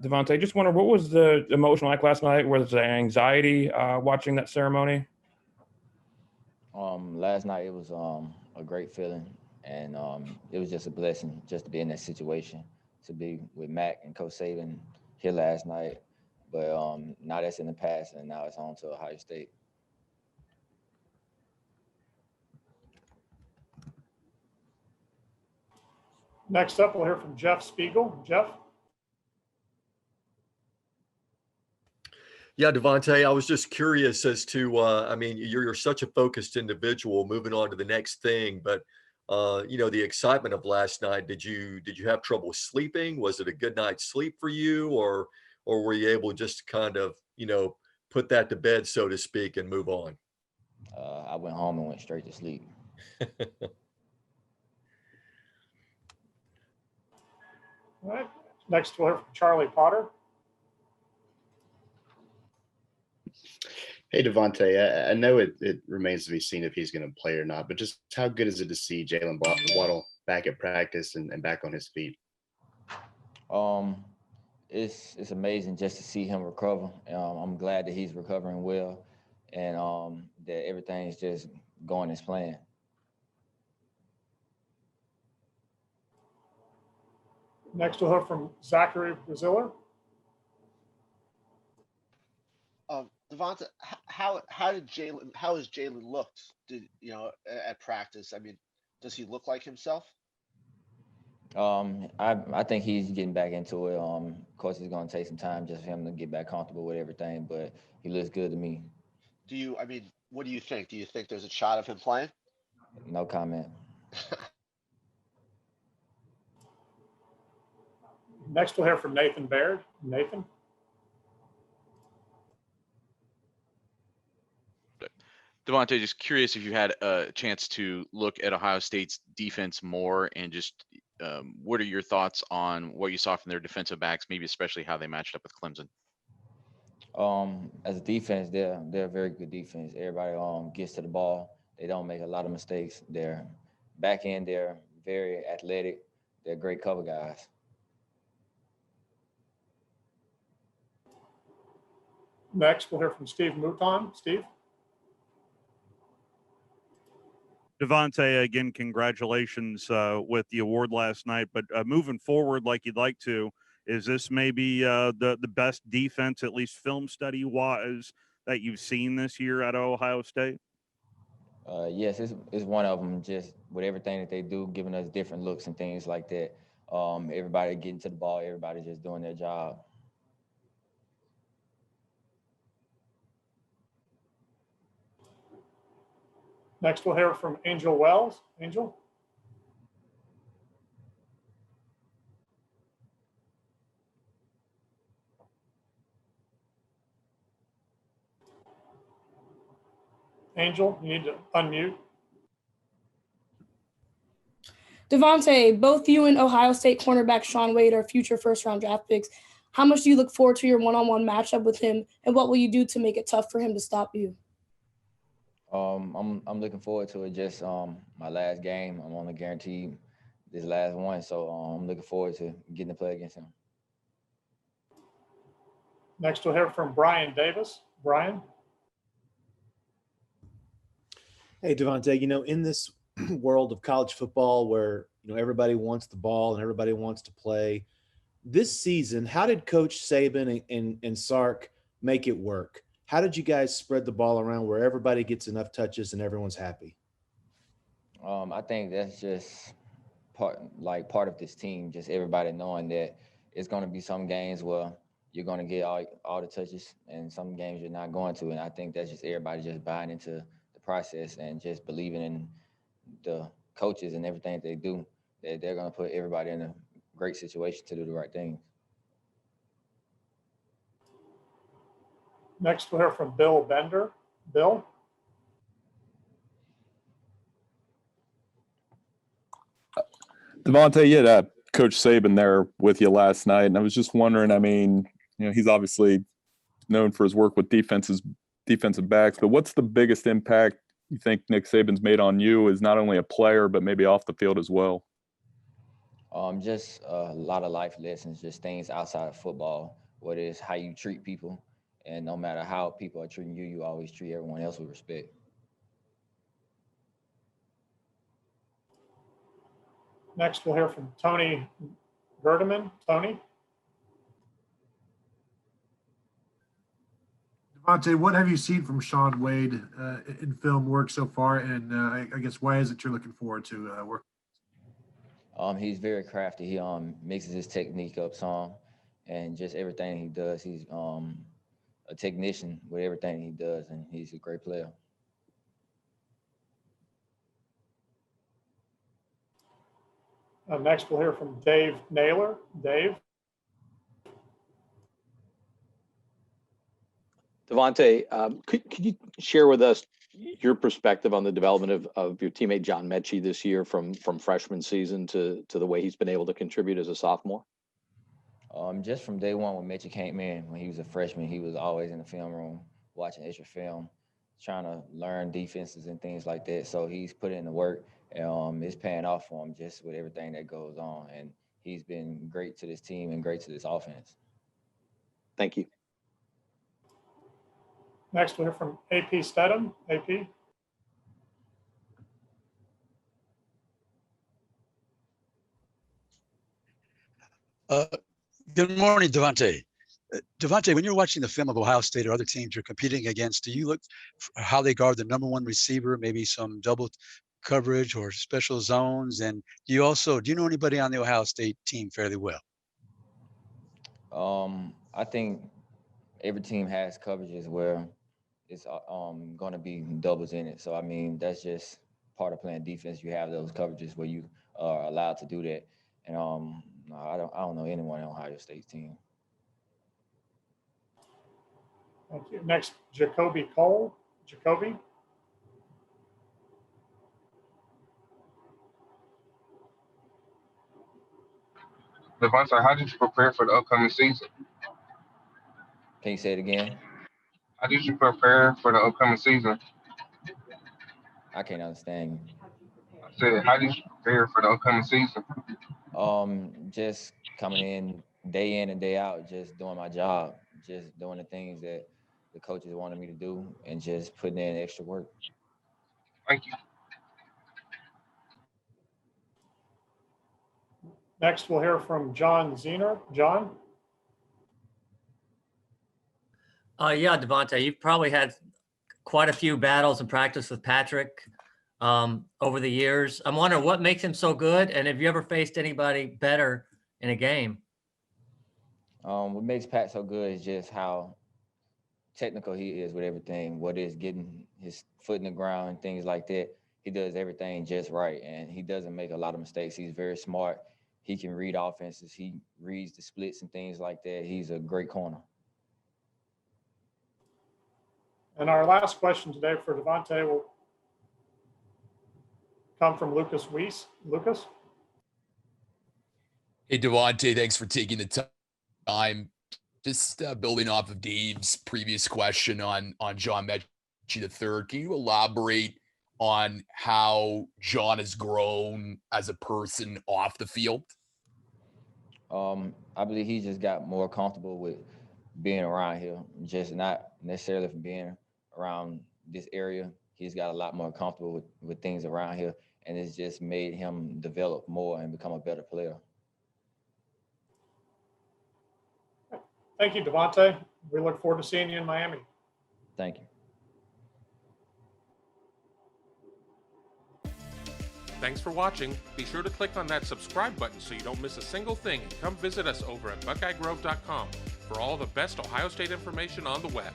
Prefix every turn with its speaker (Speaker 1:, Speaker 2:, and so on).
Speaker 1: Devonta, just wonder what was the emotion like last night? Was there anxiety watching that ceremony?
Speaker 2: Last night it was a great feeling, and it was just a blessing just to be in that situation, to be with Mac and Coach Saban here last night. But now that's in the past, and now it's on to Ohio State.
Speaker 3: Next up, we'll hear from Jeff Spiegel. Jeff?
Speaker 4: Yeah, Devontae, I was just curious as to, I mean, you're such a focused individual moving on to the next thing, but the excitement of last night, did you have trouble sleeping? Was it a good night's sleep for you, or were you able just to kind of, put that to bed, so to speak, and move on?
Speaker 2: I went home and went straight to sleep.
Speaker 3: All right. Next, we'll hear from Charlie Potter.
Speaker 5: Hey, Devontae, I know it remains to be seen if he's going to play or not, but just how good is it to see Jaylen Waddle back at practice and back on his feet?
Speaker 2: It's amazing just to see him recover. I'm glad that he's recovering well, and that everything's just going as planned.
Speaker 3: Next, we'll hear from Zachary Braziller.
Speaker 6: Devonta, how has Jaylen looked? At practice? I mean, does he look like himself?
Speaker 2: I think he's getting back into it. Of course, it's going to take some time just for him to get back comfortable with everything, but he looks good to me.
Speaker 6: What do you think? Do you think there's a shot of him playing?
Speaker 2: No comment.
Speaker 3: Next, we'll hear from Nathan Baird. Nathan?
Speaker 7: Devonta, just curious if you had a chance to look at Ohio State's defense more, and just what are your thoughts on what you saw from their defensive backs, maybe especially how they matched up with Clemson?
Speaker 2: As a defense, they're a very good defense. Everybody gets to the ball. They don't make a lot of mistakes. They're back end. They're very athletic. They're great cover guys.
Speaker 3: Next, we'll hear from Steve Mouton. Steve?
Speaker 8: Devontae, again, congratulations with the award last night. But moving forward, like you'd like to, is this maybe the best defense, at least film study wise, that you've seen this year at Ohio State?
Speaker 2: Yes, it's one of them. Just with everything that they do, giving us different looks and things like that. Everybody getting to the ball, everybody just doing their job.
Speaker 3: Next, we'll hear from Angel Wells. Angel? Angel, you need to unmute.
Speaker 9: Devontae, both you and Ohio State cornerback Shaun Wade are future first-round draft picks. How much do you look forward to your one-on-one matchup with him, and what will you do to make it tough for him to stop you?
Speaker 2: I'm looking forward to it. Just my last game, I'm only guaranteed this last one, so I'm looking forward to getting to play against him.
Speaker 3: Next, we'll hear from Brian Davis. Brian?
Speaker 10: Hey, Devontae, in this world of college football where, everybody wants the ball and everybody wants to play, this season, how did Coach Saban and Sark make it work? How did you guys spread the ball around where everybody gets enough touches and everyone's happy?
Speaker 2: I think that's just part of this team, just everybody knowing that it's going to be some games where you're going to get all the touches and some games you're not going to. And I think that's just everybody just buying into the process and just believing in the coaches and everything that they do, that they're going to put everybody in a great situation to do the right thing.
Speaker 3: Next, we'll hear from Bill Bender. Bill?
Speaker 11: Devontae, you had Coach Saban there with you last night, and I was just wondering, I mean, he's obviously known for his work with defensive backs, but what's the biggest impact you think Nick Saban's made on you as not only a player, but maybe off the field as well?
Speaker 2: Just a lot of life lessons, just things outside of football, what is how you treat people. And no matter how people are treating you, you always treat everyone else with respect.
Speaker 3: Next, we'll hear from Tony Gerdeman. Tony?
Speaker 12: Devontae, what have you seen from Shaun Wade in film work so far? And I guess why is it you're looking forward to work?
Speaker 2: He's very crafty. He mixes his technique up some, and just everything he does. He's a technician with everything he does, and he's a great player.
Speaker 3: Next, we'll hear from Dave Naylor. Dave?
Speaker 13: Devontae, could you share with us your perspective on the development of your teammate John Mechie this year from freshman season to the way he's been able to contribute as a sophomore?
Speaker 2: Just from day one when Mechie came in, when he was a freshman, he was always in the film room watching extra film, trying to learn defenses and things like that. So he's put in the work, and it's paying off for him just with everything that goes on. And he's been great to this team and great to this offense.
Speaker 13: Thank you.
Speaker 3: Next, we'll hear from AP Stedham. AP?
Speaker 14: Good morning, Devontae. Devontae, when you're watching the film of Ohio State or other teams you're competing against, do you look for how they guard the number one receiver, maybe some double coverage or special zones? And do you know anybody on the Ohio State team fairly well?
Speaker 2: I think every team has coverages where it's going to be doubles in it. So, I mean, that's just part of playing defense. You have those coverages where you are allowed to do that. And no, I don't know anyone on Ohio State's team.
Speaker 3: Thank you. Next, Jacoby Cole. Jacoby?
Speaker 15: Devonta, how did you prepare for the upcoming season?
Speaker 2: Can you say it again?
Speaker 15: How did you prepare for the upcoming season?
Speaker 2: I can't understand you.
Speaker 15: I said, how did you prepare for the upcoming season?
Speaker 2: Just coming in and day out, just doing my job, just doing the things that the coaches wanted me to do, and just putting in extra work.
Speaker 15: Thank you.
Speaker 3: Next, we'll hear from John Zener. John?
Speaker 16: Yeah, Devontae, you've probably had quite a few battles in practice with Patrick over the years. I'm wondering what makes him so good, and have you ever faced anybody better in a game?
Speaker 2: What makes Pat so good is just how technical he is with everything, what is getting his foot in the ground and things like that. He does everything just right, and he doesn't make a lot of mistakes. He's very smart. He can read offenses. He reads the splits and things like that. He's a great corner.
Speaker 3: And our last question today for Devontae will come from Lucas Weiss. Lucas?
Speaker 17: Hey, Devontae, thanks for taking the time. Just building off of Dave's previous question on John Mechie III, can you elaborate on how John has grown as a person off the field?
Speaker 2: I believe he just got more comfortable with being around here, just not necessarily from being around this area. He's got a lot more comfortable with things around here, and it's just made him develop more and become a better player.
Speaker 3: Thank you, Devontae. We look forward to seeing you in Miami.
Speaker 2: Thank you.
Speaker 18: Thanks for watching. Be sure to click on that subscribe button so you don't miss a single thing, and come visit us over at BuckeyeGrove.com for all the best Ohio State information on the web.